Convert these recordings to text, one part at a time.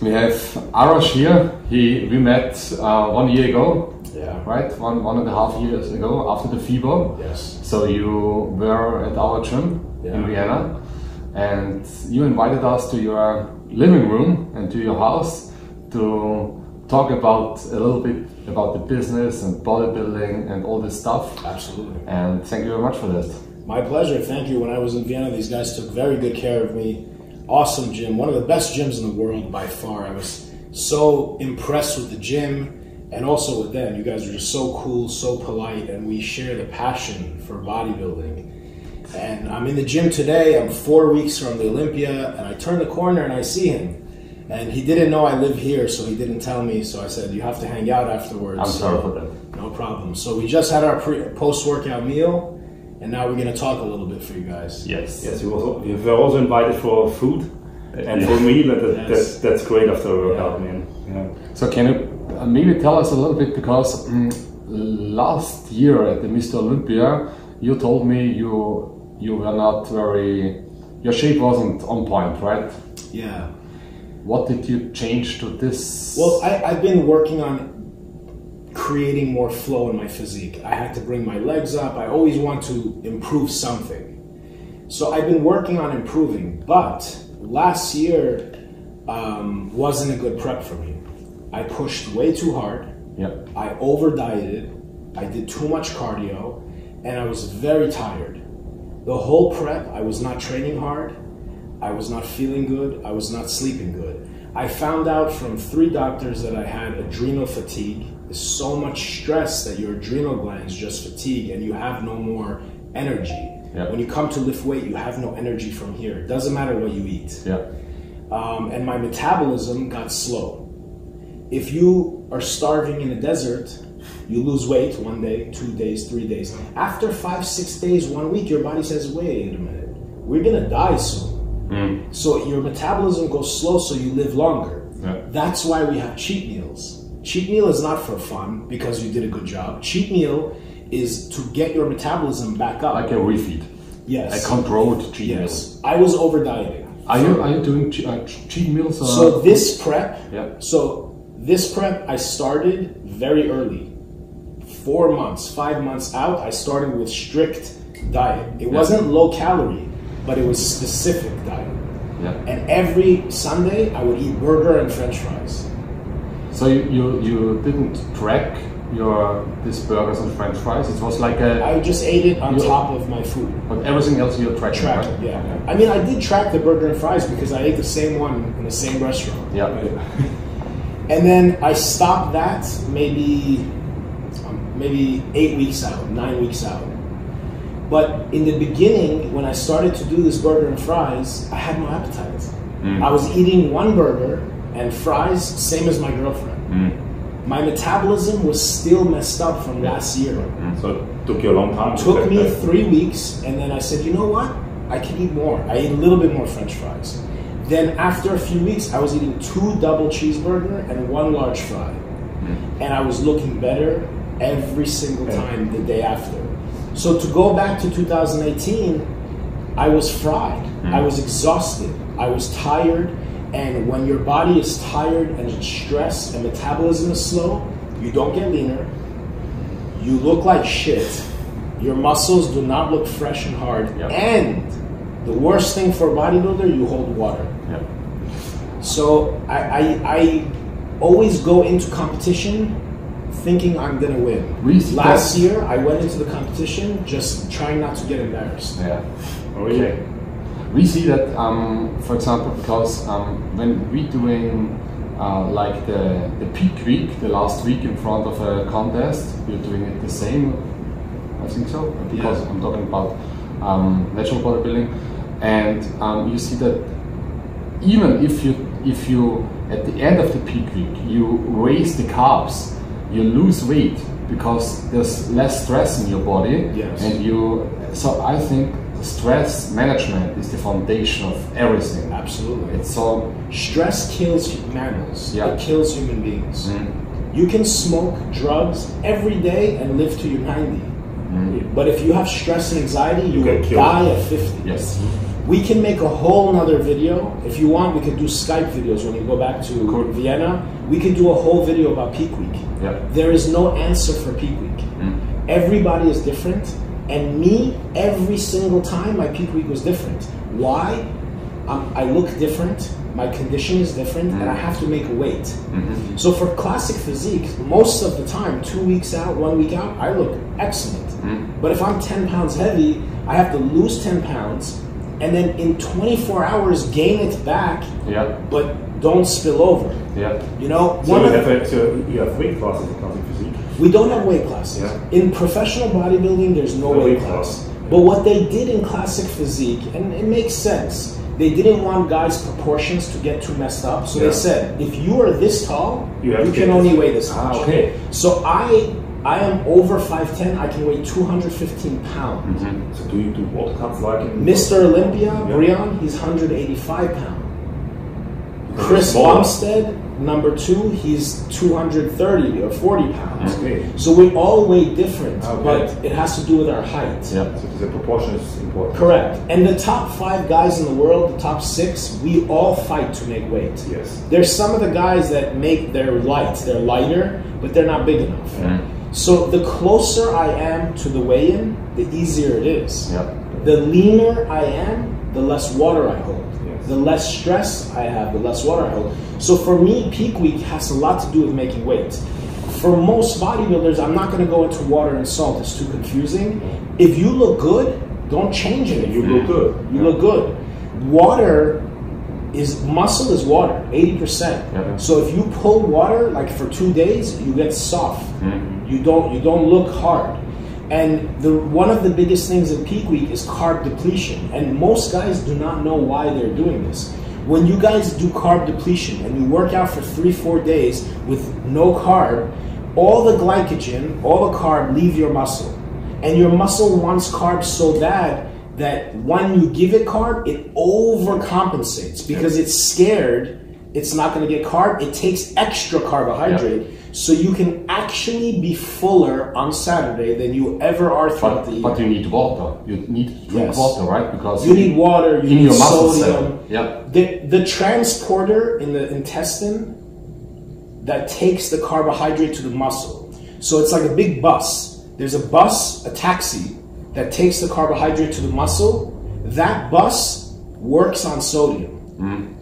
We have Arash here. We met 1 year ago. Yeah. Right? One and a half years ago after the FIBO. Yes. So you were at our gym in Vienna, and you invited us to your living room and to your house to talk about a little bit about the business and bodybuilding and all this stuff. Absolutely. And thank you very much for this. My pleasure. Thank you. When I was in Vienna, these guys took very good care of me. Awesome gym. One of the best gyms in the world by far. I was so impressed with the gym and also with them. You guys are just so cool, so polite, and we share the passion for bodybuilding. And I'm in the gym today. I'm 4 weeks from the Olympia, and I turn the corner and I see him. And he didn't know I live here, so he didn't tell me. So I said, you have to hang out afterwards. I'm sorry for that. No problem. So we just had our post-workout meal, and now we're going to talk a little bit for you guys. Yes, we were also invited for food and for a meal, and that's great after a workout, man. Yeah. So can you maybe tell us a little bit, because last year at the Mr. Olympia, you told me you were not very, your shape wasn't on point, right? Yeah. What did you change to this? Well, I've been working on creating more flow in my physique. I had to bring my legs up. I always want to improve something. So I've been working on improving, but last year wasn't a good prep for me. I pushed way too hard. Yep. I over dieted. I did too much cardio, and I was very tired. The whole prep, I was not training hard. I was not feeling good. I was not sleeping good. I found out from 3 doctors that I had adrenal fatigue. There's so much stress that your adrenal glands just fatigue and you have no more energy. Yeah. When you come to lift weight, you have no energy from here. It doesn't matter what you eat. Yeah. And my metabolism got slow. If you are starving in a desert, you lose weight 1 day, 2 days, 3 days. After 5, 6 days, 1 week, your body says, wait a minute, we're gonna die soon. So your metabolism goes slow, so you live longer. Yeah. That's why we have cheat meals. Cheat meal is not for fun because you did a good job. Cheat meal is to get your metabolism back up. Like a refeed. Yes. A controlled cheat meal. Yes. I was over dieting. Are you doing cheat meals? So this prep. Yeah. So this prep I started very early. 4 months, 5 months out, I started with strict diet. It wasn't low calorie, but it was specific diet. Yeah. And every Sunday I would eat burger and French fries. So you didn't track these burgers and French fries? It was like I just ate it on top of my food. But everything else you tracked? Tracked, right? yeah. I mean, I did track the burger and fries because I ate the same one in the same restaurant. Yeah. And then I stopped that maybe 8 weeks out, 9 weeks out. But in the beginning, when I started to do this burger and fries, I had no appetite. I was eating 1 burger and fries, same as my girlfriend. My metabolism was still messed up from last year. So it took you a long time. It took me 3 weeks, and then I said, you know what? I can eat more. I ate a little bit more French fries. Then after a few weeks, I was eating 2 double cheeseburger and 1 large fry. And I was looking better every single time the day after. So to go back to 2018, I was fried. I was exhausted. I was tired. And when your body is tired and it's stressed and metabolism is slow, you don't get leaner. You look like shit. Your muscles do not look fresh and hard. Yep. And the worst thing for a bodybuilder, you hold water. Yep. So I always go into competition thinking I'm gonna win. Last year, I went into the competition just trying not to get embarrassed. Yeah. Okay. We see that, for example, because when we doing like the peak week, the last week in front of a contest, we're doing it the same. I think so, because I'm talking about natural bodybuilding, and you see that even if you at the end of the peak week you raise the carbs, you lose weight because there's less stress in your body. Yes. And so I think stress management is the foundation of everything. Absolutely. It's so stress kills mammals. Yeah. It kills human beings. You can smoke drugs every day and live to your 90. But if you have stress and anxiety, you will die at 50. Yes. We can make a whole nother video. If you want, we could do Skype videos when you go back to Vienna. We could do a whole video about Peak Week. Yeah. There is no answer for Peak Week. Everybody is different. And me, every single time, my Peak Week was different. Why? I look different. My condition is different, and I have to make a weight. So for classic physique, most of the time, 2 weeks out, 1 week out, I look excellent. But if I'm 10 pounds heavy, I have to lose 10 pounds, and then in 24 hours gain it back, but don't spill over. You know, so you have weight classes in classic physique? We don't have weight classes. In professional bodybuilding, there's no weight class. But what they did in classic physique, and it makes sense, they didn't want guys' proportions to get too messed up. So they said, if you are this tall, you can only weigh this much. Okay. So I am over 5'10", I can weigh 215 pounds. So do you do water cuts like in Mr. Olympia, Brian, he's 185 pounds. Chris Bumstead, number 2, he's 230 or 40 pounds. So we all weigh different, but it has to do with our height. So the proportion is important. Correct. And the top 5 guys in the world, the top 6, we all fight to make weight. There's some of the guys that they're lighter, but they're not big enough. So the closer I am to the weigh-in, the easier it is. The leaner I am, the less water I hold. The less stress I have, the less water I hold. So for me, Peak Week has a lot to do with making weight. For most bodybuilders, I'm not going to go into water and salt. It's too confusing. If you look good, don't change it. You look good. You look good. Muscle is water, 80%. So if you pull water, like for 2 days, you get soft. You don't look hard. And one of the biggest things in Peak Week is carb depletion. And most guys do not know why they're doing this. When you guys do carb depletion and you work out for 3-4 days with no carb, all the glycogen, all the carb leave your muscle. And your muscle wants carbs so bad that when you give it carb, it overcompensates because it's scared it's not going to get carb. It takes extra carbohydrate. So you can actually be fuller on Saturday than you ever are throughout the year. But you need water. You need to drink water, right? Because you need water, you need sodium. Yeah. The transporter in the intestine that takes the carbohydrate to the muscle. So it's like a big bus. There's a bus, a taxi, that takes the carbohydrate to the muscle. That bus works on sodium.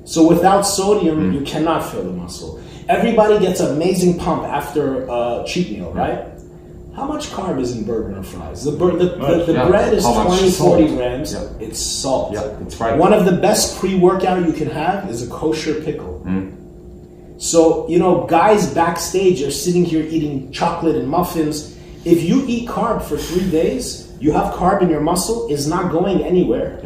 So without sodium, you cannot fill the muscle. Everybody gets an amazing pump after a cheat meal, right? How much carb is in burger and fries? The bread is 20, 40 grams. It's salt. That's right. One of the best pre-workout you can have is a kosher pickle. So, you know, guys backstage are sitting here eating chocolate and muffins. If you eat carb for 3 days, you have carb in your muscle, is not going anywhere.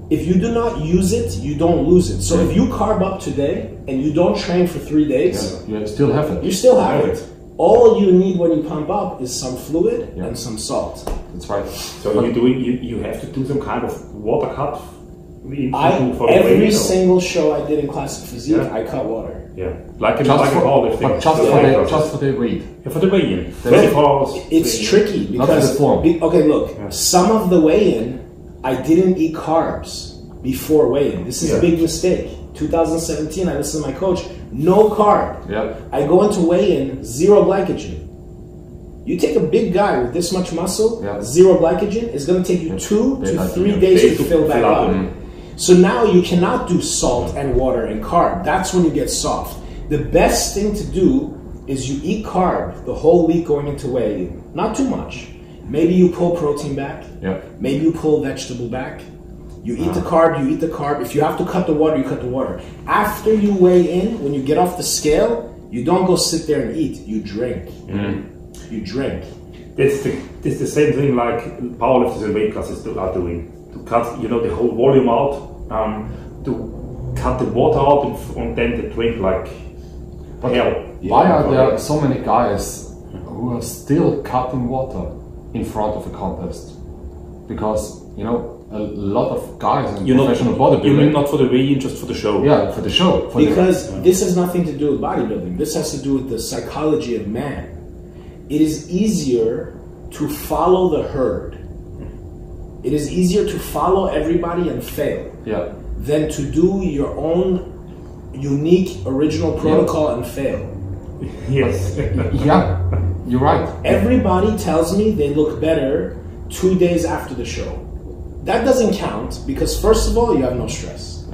If you do not use it, you don't lose it. So if you carb up today and you don't train for 3 days, you still have it. You still have it. All you need when you pump up is some fluid and some salt. That's right. So you have to do some kind of water cut. Every single show I did in classic physique, I cut water. Like a powerlifting. But just for the weight. For the weigh-in. It's tricky because okay, look, some of the weigh-in, I didn't eat carbs before weigh-in. This is a big mistake. 2017, I listened to my coach, no carb. I go into weigh-in, 0 glycogen. You take a big guy with this much muscle, 0 glycogen, it's going to take you 2 to 3 days to fill back up. So now you cannot do salt and water and carb. That's when you get soft. The best thing to do is you eat carb the whole week going into weigh-in. Not too much. Maybe you pull protein back. Maybe you pull vegetable back. You eat the carb, you eat the carb. If you have to cut the water, you cut the water. After you weigh in, when you get off the scale, you don't go sit there and eat. You drink. You drink. It's the same thing like powerlifters and weight classes are doing. To cut, you know, the whole volume out, to cut the water out and then they drink like hell. Why are there so many guys who are still cutting water in front of a contest? Because, you know, a lot of guys in professional bodybuilding. You mean not for the weigh-in, just for the show? Yeah, for the show. Because this has nothing to do with bodybuilding. This has to do with the psychology of man. It is easier to follow the herd. It is easier to follow everybody and fail than to do your own unique, original protocol and fail. Yes. Yeah, you're right. Everybody tells me they look better 2 days after the show. That doesn't count because, first of all, you have no stress.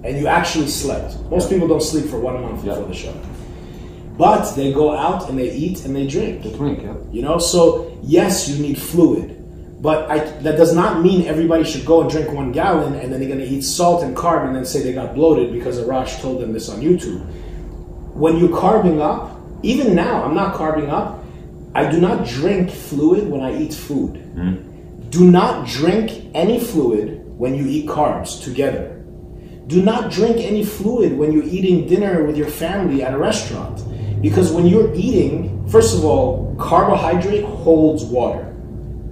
And you actually slept. Most people don't sleep for 1 month before the show. But they go out and they eat and they drink. They drink, yeah. You know, so yes, you need fluid. But that does not mean everybody should go and drink 1 gallon and then they're going to eat salt and carb and then say they got bloated because Arash told them this on YouTube. When you're carbing up, even now, I'm not carbing up. I do not drink fluid when I eat food. Do not drink any fluid when you eat carbs together. Do not drink any fluid when you're eating dinner with your family at a restaurant. Because when you're eating, first of all, carbohydrate holds water.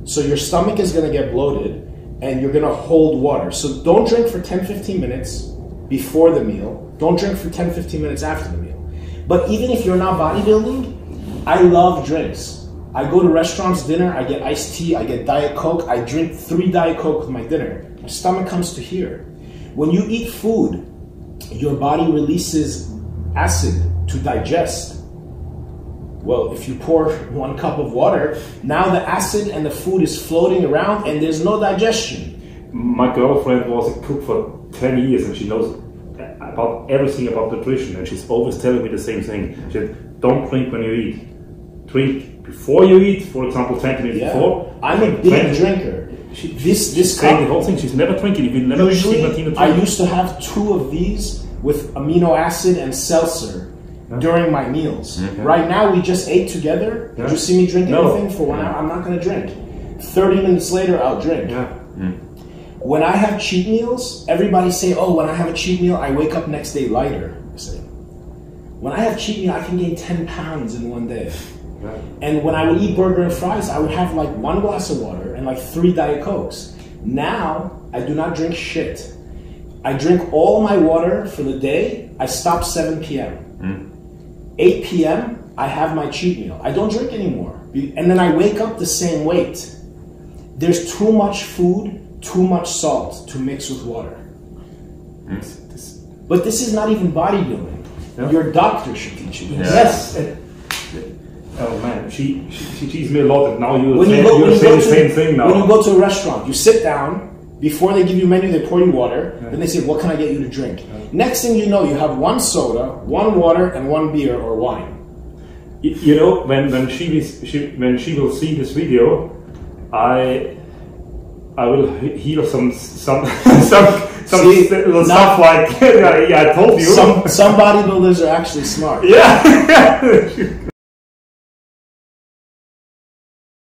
So your stomach is going to get bloated and you're going to hold water. So don't drink for 10-15 minutes before the meal. Don't drink for 10-15 minutes after the meal. But even if you're not bodybuilding, I love drinks. I go to restaurants, dinner, I get iced tea, I get Diet Coke, I drink 3 Diet Coke with my dinner. My stomach comes to here. When you eat food, your body releases acid to digest. Well, if you pour 1 cup of water, now the acid and the food is floating around and there's no digestion. My girlfriend was a cook for 10 years and she knows about everything about nutrition and she's always telling me the same thing. She said, don't drink when you eat. Drink before you eat, for example, 20 minutes before. I'm a big drinker. This cup, cup, the whole thing, she's never drinking. You will never usually, see Martina drink. I used to have 2 of these with amino acid and seltzer during my meals. Right now, we just ate together. Did you see me drink anything for 1 hour? I'm not going to drink. 30 minutes later, I'll drink. When I have cheat meals, everybody say, oh, when I have a cheat meal, I wake up next day lighter. I say, when I have cheat meal, I can gain 10 pounds in 1 day. And when I would eat burger and fries, I would have like 1 glass of water and like 3 Diet Cokes. Now, I do not drink shit. I drink all my water for the day. I stop 7 p.m. 8 p.m., I have my cheat meal. I don't drink anymore. And then I wake up the same weight. There's too much food, too much salt to mix with water. But this is not even bodybuilding. Your doctor should teach you this. Yes. Oh man, she teaches me a lot, and now you're saying the same thing now. When you go to a restaurant, you sit down, before they give you a menu, they pour you water, then they say, what can I get you to drink? Next thing you know, you have 1 soda, 1 water, and 1 beer or wine. You know, when she will see this video, I will hear some stuff like I told you. Some bodybuilders are actually smart. Yeah.